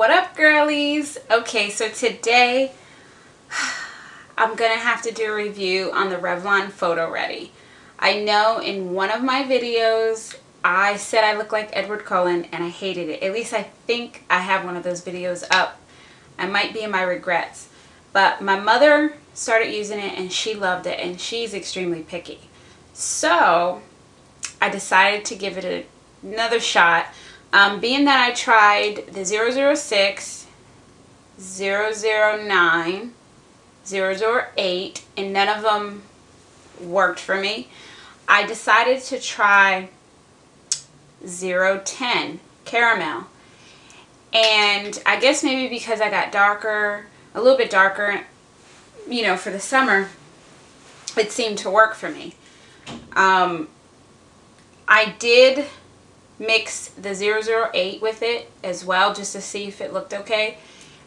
What up, girlies? Okay, so today I'm gonna have to do a review on the Revlon Photo Ready. I know in one of my videos I said I look like Edward Cullen and I hated it. At least I think I have one of those videos up. I might be in my regrets. But my mother started using it and she loved it, and she's extremely picky. So I decided to give it another shot. Being that I tried the 006, 009, 008, and none of them worked for me, I decided to try 010 Caramel. And I guess maybe because I got darker, a little bit darker, you know, for the summer, it seemed to work for me. I did mix the 008 with it as well just to see if it looked okay,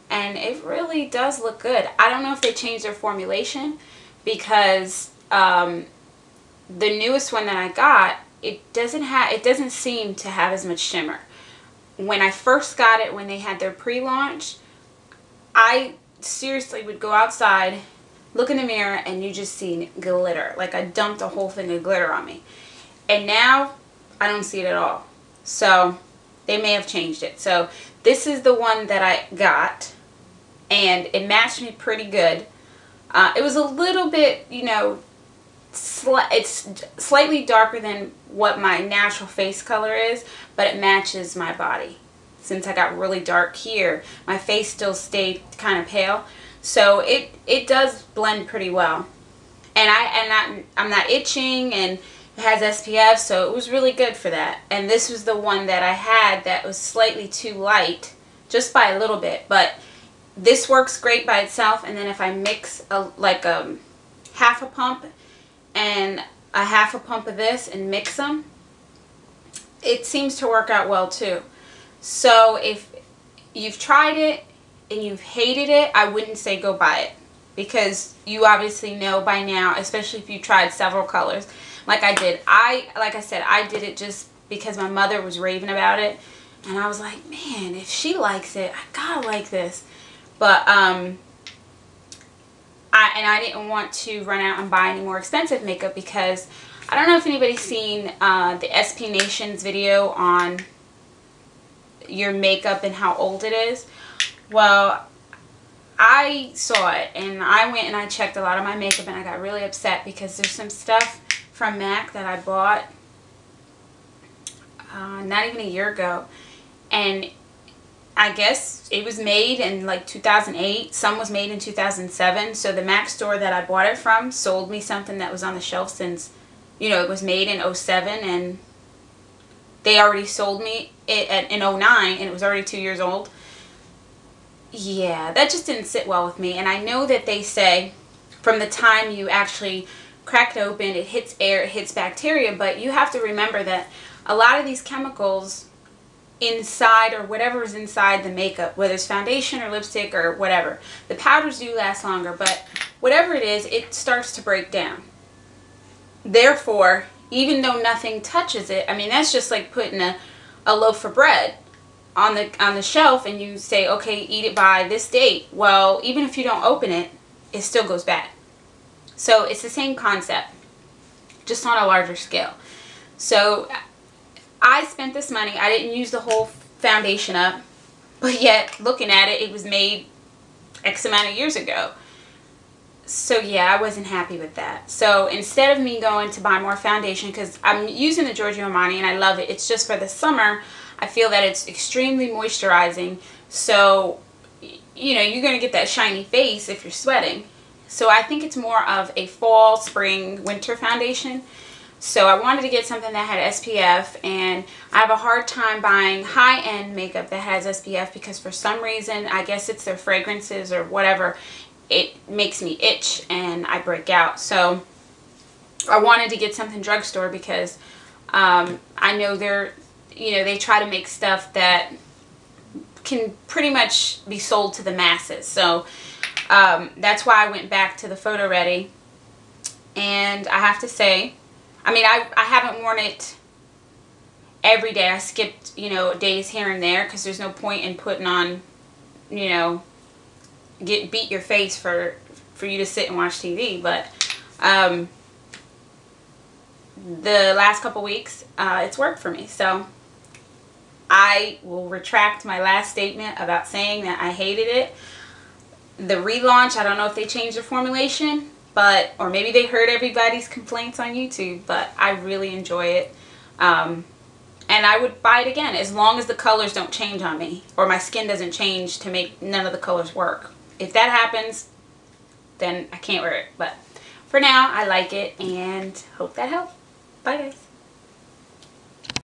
and it really does look good. I don't know if they changed their formulation, because the newest one that I got, it doesn't seem to have as much shimmer. When I first got it, when they had their pre-launch, I seriously would go outside, look in the mirror, and you just see glitter. Like I dumped a whole thing of glitter on me. And now I don't see it at all. So they may have changed it. So this is the one that I got, and it matched me pretty good. It was a little bit, you know, it's slightly darker than what my natural face color is, but it matches my body. Since I got really dark here, my face still stayed kind of pale, so it does blend pretty well. And I'm not itching, and it has SPF, so it was really good for that. And this was the one that I had that was slightly too light, just by a little bit. But this works great by itself, and then if I mix half a pump and a half a pump of this and mix them, it seems to work out well too. So if you've tried it and you've hated it, I wouldn't say go buy it, because you obviously know by now, especially if you tried several colors like I did. Like I said, I did it just because my mother was raving about it, and I was like, man, if she likes it, I gotta like this. But I didn't want to run out and buy any more expensive makeup, because I don't know if anybody's seen the SP Nation's video on your makeup and how old it is. Well, I saw it, and I went and I checked a lot of my makeup, and I got really upset because there's some stuff from MAC that I bought not even a year ago, and I guess it was made in like 2008. Some was made in 2007. So the MAC store that I bought it from sold me something that was on the shelf since, you know, it was made in 07, and they already sold me it in 09, and it was already 2 years old. Yeah, that just didn't sit well with me. And I know that they say from the time you actually crack it open, it hits air, it hits bacteria, but you have to remember that a lot of these chemicals inside, or whatever is inside the makeup, whether it's foundation or lipstick or whatever, the powders do last longer, but whatever it is, it starts to break down. Therefore, even though nothing touches it, I mean, that's just like putting a loaf of bread on the shelf, and you say, okay, eat it by this date. Well, even if you don't open it, it still goes bad. So it's the same concept, just on a larger scale. So I spent this money. I didn't use the whole foundation up, but yet looking at it, it was made X amount of years ago. So yeah, I wasn't happy with that. So instead of me going to buy more foundation, because I'm using the Giorgio Armani and I love it, it's just for the summer, I feel that it's extremely moisturizing. So, you know, you're going to get that shiny face if you're sweating. So I think it's more of a fall, spring, winter foundation. So I wanted to get something that had SPF, and I have a hard time buying high-end makeup that has SPF because for some reason, I guess it's their fragrances or whatever, it makes me itch and I break out. So I wanted to get something drugstore, because I know they try to make stuff that can pretty much be sold to the masses. So that's why I went back to the Photo Ready, and I have to say, I mean, I haven't worn it every day. I skipped, you know, days here and there because there's no point in putting on you know, beat your face for you to sit and watch TV. But the last couple weeks, it's worked for me. So I will retract my last statement about saying that I hated it. The relaunch, I don't know if they changed the formulation, but, or maybe they heard everybody's complaints on YouTube, but I really enjoy it. And I would buy it again as long as the colors don't change on me, or my skin doesn't change to make none of the colors work. If that happens, then I can't wear it. But for now, I like it and hope that helped. Bye guys.